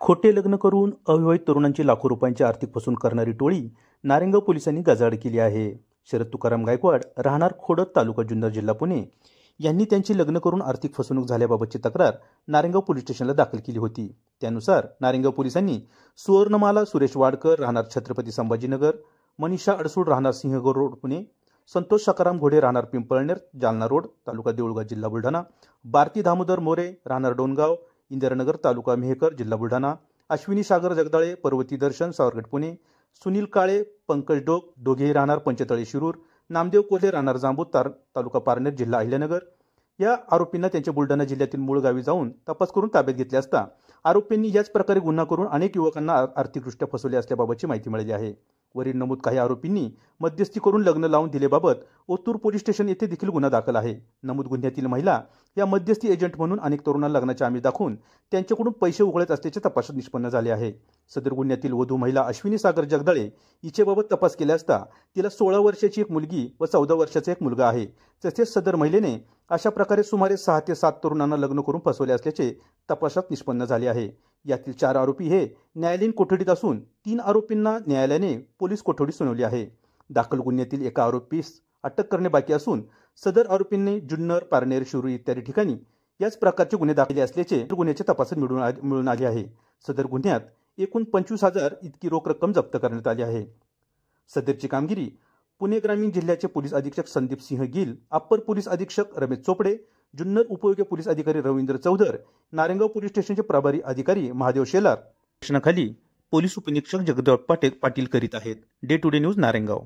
खोटे लग्न करून अविवाहित तरुणांची लाखो रुपयांची आर्थिक फसवणूक करणारी टोळी नारायणगाव पोलिसांनी गजाआड केली आहे। शरद तुकाराम गायकवाड राहणार खोडद तालुका जुन्नर जिल्हा पुणे यांनी त्यांची लग्न करून आर्थिक फसवणूक झाल्याबाबतची तक्रार नारायणगाव पोलीस स्टेशनला दाखल केली होती। त्यानुसार नारायणगाव पोलिसांनी सुवर्णमाला सुरेश वाडकर राहणार छत्रपती संभाजीनगर, मनीषा अडसूळ राहणार सिंहगड रोड पुणे, संतोष सकाराम घोडे राहणार पिंपळनेर जालना रोड तालुका देऊळगाव जिल्हा बुलढाणा, भारती दामोदर मोरे राहणार डोणगाव इंदिरानगर तालुका मेहकर जिल्हा बुलढाणा, अश्विनी सागर जगदाळे पर्वती दर्शन सावरगड पुणे, सुनील काळे पंकज डोक दोघेही राहणार पंचतळे शिरूर, नामदेव कोल्हे राहणार जांबूत तालुका पारनेर जिल्हा अहिल्यानगर या आरोपींना त्यांच्या बुलढाणा जिल्ह्यातील मूळ गावी जाऊन तपास करून ताब्यात घेतले असता आरोपींनी याच प्रकारे गुन्हा करून अनेक युवकांना आर्थिकदृष्ट्या फसवले असल्याबाबतची माहिती मिळाली आहे। वरील नमूद काही आरोपींनी मध्यस्थी करून लग्न लावून दिल्याबाबत ओतूर पोलीस स्टेशन येथे देखील गुन्हा दाखल आहे। नमूद गुन्ह्यातील महिला या मध्यस्थी एजंट म्हणून अनेक तरुणांना लग्नाचे आमिष दाखवून त्यांच्याकडून पैसे उकळत असल्याचे तपासात निष्पन्न झाले आहे। सदर गुन्ह्यातील वधू महिला अश्विनी सागर जगदाळे हिचेबाबत तपास केला असता तिला 16 वर्षाची एक मुलगी व 14 वर्षाचा एक मुलगा आहे। तसेच सदर महिलेने अशा प्रकारे सुमारे 6 ते 7 तरुणांना लग्न करून फसवले असल्याचे तपासात निष्पन्न झाले आहे। यातील 4 आरोपी हे न्यायालयीन कोठडीत असून 3 आरोपींना न्यायालयाने पोलीस कोठडी सुनावली आहे। दाखल गुन्ह्यातील एका आरोपीस अटक करणे बाकी असून सदर आरोपींनी जुन्नर, पारनेर, शिरूर इत्यादी ठिकाणी याच प्रकारचे गुन्हे दाखल असल्याचे गुन्ह्याच्या तपासात मिळून आले आहे। सदर गुन्ह्यात एकूण 25,000 इतकी रोख रक्कम जप्त करण्यात आली आहे। सदरची कामगिरी पुणे ग्रामीण जिल्ह्याचे पोलीस अधीक्षक संदीप सिंह गिल, अप्पर पोलीस अधीक्षक रमेश चोपडे, जुन्नर उपविभागीय पोलीस अधिकारी रवींद्र चौधर, नारायणगाव पोलीस स्टेशनचे प्रभारी अधिकारी महादेव शेलार स्टेशनाखाली पोलीस उपनिरीक्षक जगदेव पाटील करीत आहेत। Day to day news Narayangaon.